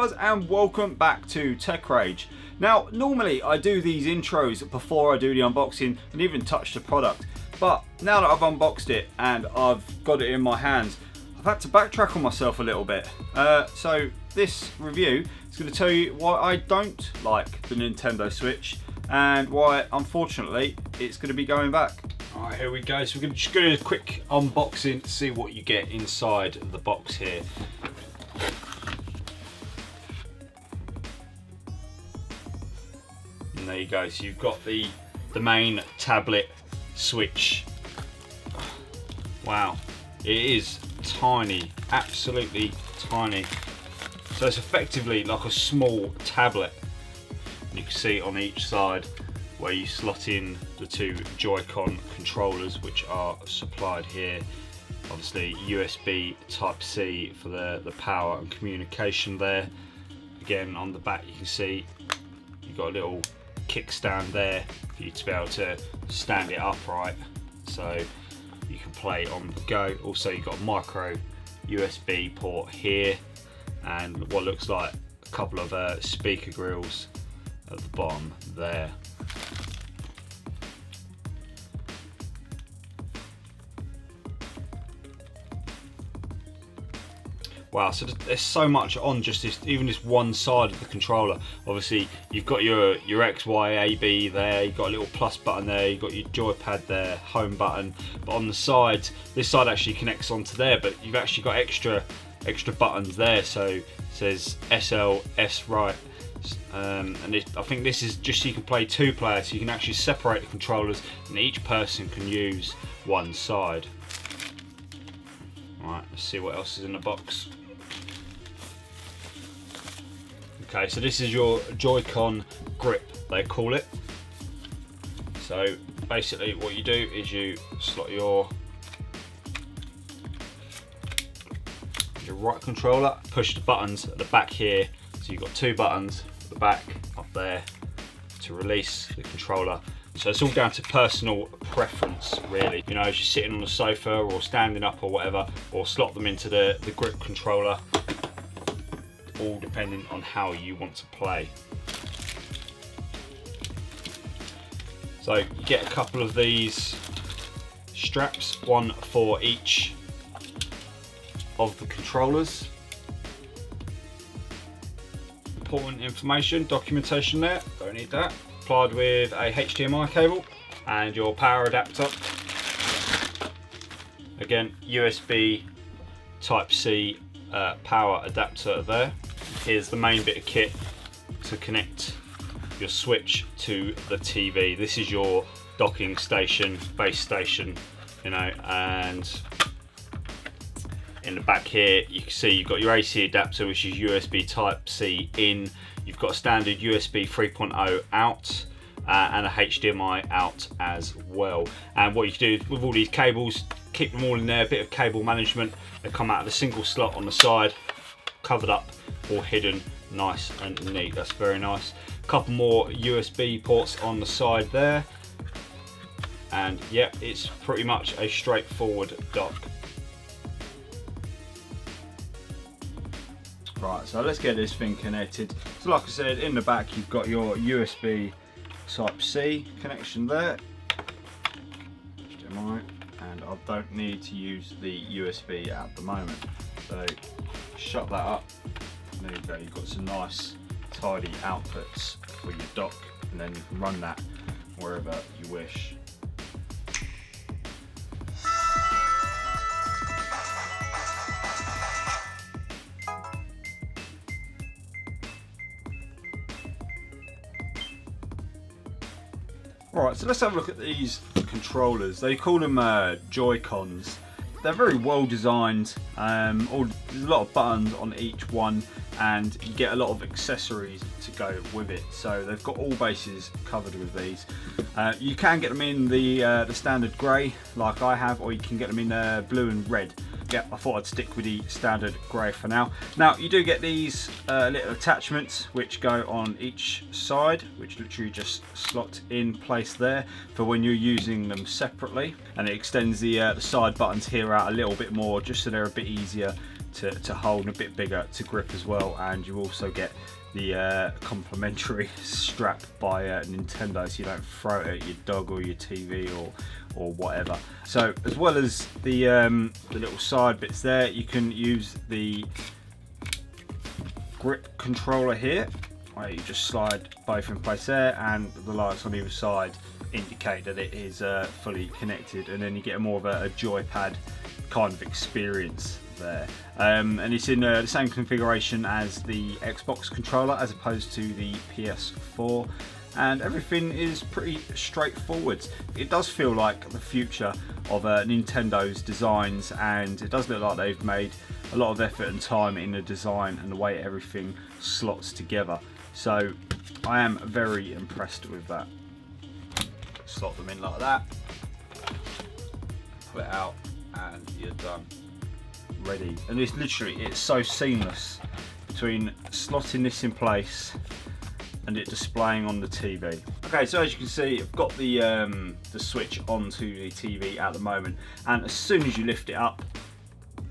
guys, and welcome back to TechRage. Now, normally I do these intros before I do the unboxing and even touch the product, but now that I've unboxed it and I've got it in my hands, I've had to backtrack on myself a little bit. So this review is going to tell you why I don't like the Nintendo Switch and why, unfortunately, it's going to be going back. Alright, here we go. So we're just going to do a quick unboxing to see what you get inside the box here. And there you go. So you've got the main tablet Switch. Wow, it is tiny, absolutely tiny. So it's effectively like a small tablet. You can see on each side where you slot in the two Joy-Con controllers, which are supplied here. Obviously USB Type-C for the power and communication there. Again, on the back you can see you've got a little kickstand there for you to be able to stand it upright so you can play on the go. Also you've got a micro USB port here and what looks like a couple of speaker grills at the bottom there. Wow, so there's so much on just this, even this one side of the controller. Obviously, you've got your X, Y, A, B there, you've got a little plus button there, you've got your joypad there, home button. But on the side, this side actually connects onto there, but you've actually got extra buttons there. So it says SL, S right. And I think this is just so you can play two players, so you can actually separate the controllers and each person can use one side. Alright, let's see what else is in the box. Okay, so this is your Joy-Con grip, they call it. So basically what you do is you slot your right controller, push the buttons at the back here. So you've got two buttons at the back up there to release the controller. So it's all down to personal preference really. You know, as you're sitting on the sofa or standing up or whatever, or slot them into the grip controller, all depending on how you want to play. So you get a couple of these straps, one for each of the controllers. Important information, documentation there, don't need that. Supplied with a HDMI cable and your power adapter. Again, USB Type-C power adapter there. Here's the main bit of kit to connect your Switch to the TV. This is your docking station, base station, you know, and in the back here you can see you've got your AC adapter, which is USB Type-C in. You've got a standard USB 3.0 out and a HDMI out as well. And what you can do with all these cables, keep them all in there, a bit of cable management. They come out of a single slot on the side, covered up, all hidden, nice and neat. That's very nice. A couple more USB ports on the side there. And yep, it's pretty much a straightforward dock. Right, so let's get this thing connected. So like I said, in the back you've got your USB Type-C connection there, HDMI, and I don't need to use the USB at the moment. So shut that up, and there you go, you've got some nice tidy outputs for your dock, and then you can run that wherever you wish. Alright, so let's have a look at these controllers. They call them Joy-Cons. They're very well designed. There's a lot of buttons on each one and you get a lot of accessories to go with it. So they've got all bases covered with these. You can get them in the standard grey like I have, or you can get them in blue and red. Yeah, I thought I'd stick with the standard grey for now. Now you do get these little attachments which go on each side, which literally just slot in place there for when you're using them separately, and it extends the side buttons here out a little bit more just so they're a bit easier to hold and a bit bigger to grip as well, and you also get the complimentary strap by Nintendo, so you don't throw it at your dog or your TV or whatever. So as well as the little side bits there, you can use the grip controller here, where you just slide both in place there, and the lights on either side indicate that it is fully connected, and then you get more of a joypad kind of experience there. And it's in the same configuration as the Xbox controller as opposed to the PS4, and everything is pretty straightforward. It does feel like the future of Nintendo's designs, and it does look like they've made a lot of effort and time in the design and the way everything slots together. So I am very impressed with that. Slot them in like that, pull it out, and you're done. Ready. And it's so seamless between slotting this in place and it displaying on the TV. Okay, so as you can see, I've got the switch onto the TV at the moment, and as soon as you lift it up,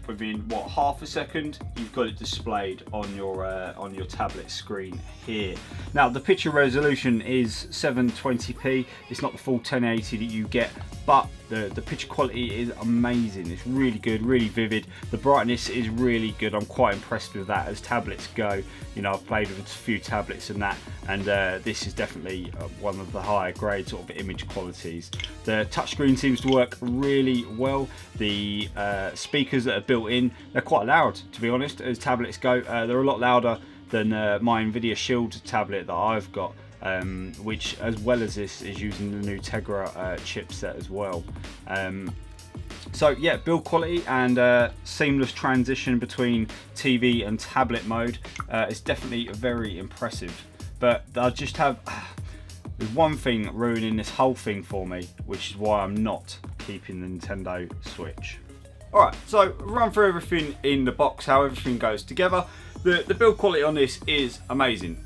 within what, half a second, you've got it displayed on your tablet screen here. Now the picture resolution is 720p. It's not the full 1080 that you get, but the picture quality is amazing. It's really good, really vivid. The brightness is really good. I'm quite impressed with that as tablets go. You know, I've played with a few tablets and that, and this is definitely one of the higher grade sort of image qualities. The touchscreen seems to work really well. The speakers that are built in, they're quite loud, to be honest, as tablets go. They're a lot louder than my Nvidia Shield tablet that I've got, which, as well as this, is using the new TechRage chipset as well. So yeah, build quality and seamless transition between TV and tablet mode is definitely very impressive. But I just have there's one thing ruining this whole thing for me, which is why I'm not keeping the Nintendo Switch. Alright, so run through everything in the box, how everything goes together. The build quality on this is amazing.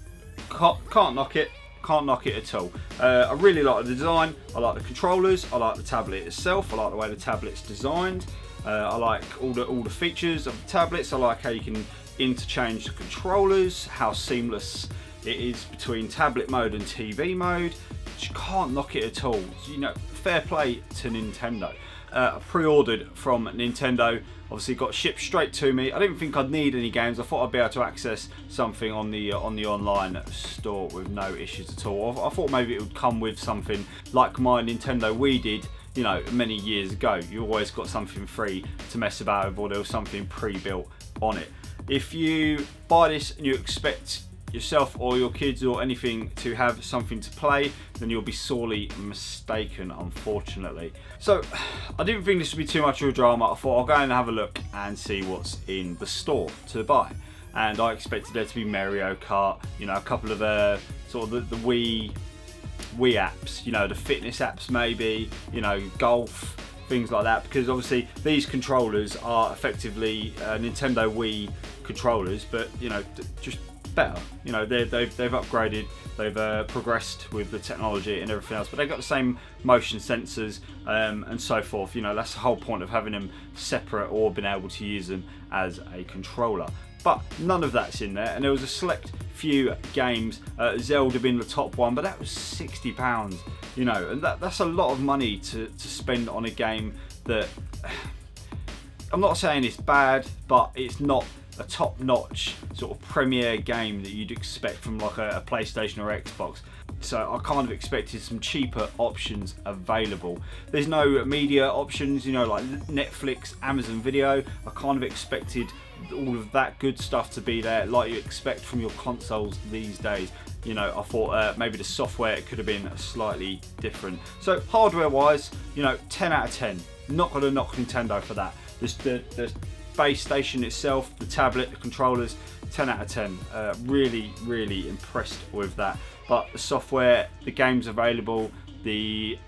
Can't knock it. Can't knock it at all. I really like the design. I like the controllers. I like the tablet itself. I like the way the tablet's designed. I like all the features of the tablets. I like how you can interchange the controllers, how seamless it is between tablet mode and TV mode. You can't knock it at all. You know, fair play to Nintendo. I pre-ordered from Nintendo, obviously got shipped straight to me. I didn't think I'd need any games. I thought I'd be able to access something on the online store with no issues at all. I thought maybe it would come with something like my Nintendo Wii did, you know, many years ago. You always got something free to mess about with, or there was something pre-built on it. If you buy this and you expect yourself or your kids or anything to have something to play, then you'll be sorely mistaken, unfortunately. So I didn't think this would be too much of a drama. I thought I'll go and have a look and see what's in the store to buy. And I expected there to be Mario Kart, you know, a couple of sort of the Wii apps, you know, the fitness apps maybe, you know, golf, things like that, because obviously these controllers are effectively Nintendo Wii controllers, but you know, just better. You know, they've upgraded, they've progressed with the technology and everything else, but they've got the same motion sensors and so forth. You know, that's the whole point of having them separate or being able to use them as a controller. But none of that's in there, and there was a select few games, Zelda being the top one, but that was £60, you know, and that's a lot of money to spend on a game that, I'm not saying it's bad, but it's not a top-notch sort of premier game that you'd expect from like a PlayStation or Xbox. So I kind of expected some cheaper options available. There's no media options, you know, like Netflix, Amazon Video. I kind of expected all of that good stuff to be there, like you expect from your consoles these days. You know, I thought maybe the software could have been slightly different. So hardware-wise, you know, 10 out of 10. Not gonna knock Nintendo for that. The base station itself, the tablet, the controllers, 10 out of 10. Really impressed with that. But the software, the games available, the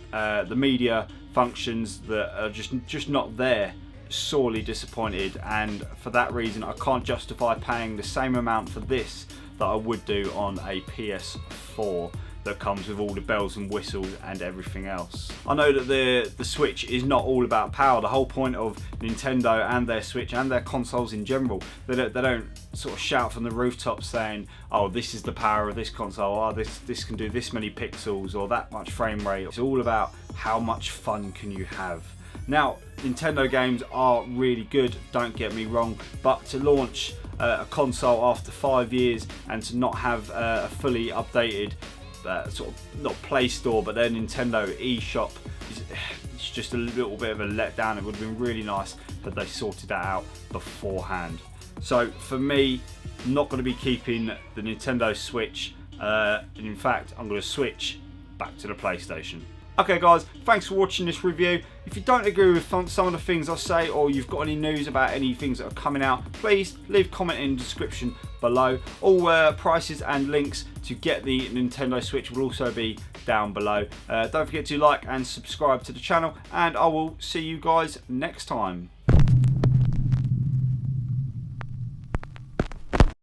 media functions that are just not there, sorely disappointed, and for that reason I can't justify paying the same amount for this that I would do on a PS4. that comes with all the bells and whistles and everything else. I know that the Switch is not all about power. The whole point of Nintendo and their Switch and their consoles in general, they don't sort of shout from the rooftops saying, oh, this is the power of this console, oh, this can do this many pixels or that much frame rate. It's all about how much fun can you have. Now, Nintendo games are really good, don't get me wrong, but to launch a console after 5 years and to not have a fully updated sort of, not Play Store, but their Nintendo eShop, it's just a little bit of a letdown. It would have been really nice that they sorted that out beforehand. So for me, I'm not going to be keeping the Nintendo Switch. In fact, I'm going to switch back to the PlayStation. Okay guys, thanks for watching this review. If you don't agree with some of the things I say, or you've got any news about any things that are coming out, please leave a comment in the description below. All prices and links to get the Nintendo Switch will also be down below. Don't forget to like and subscribe to the channel, and I will see you guys next time.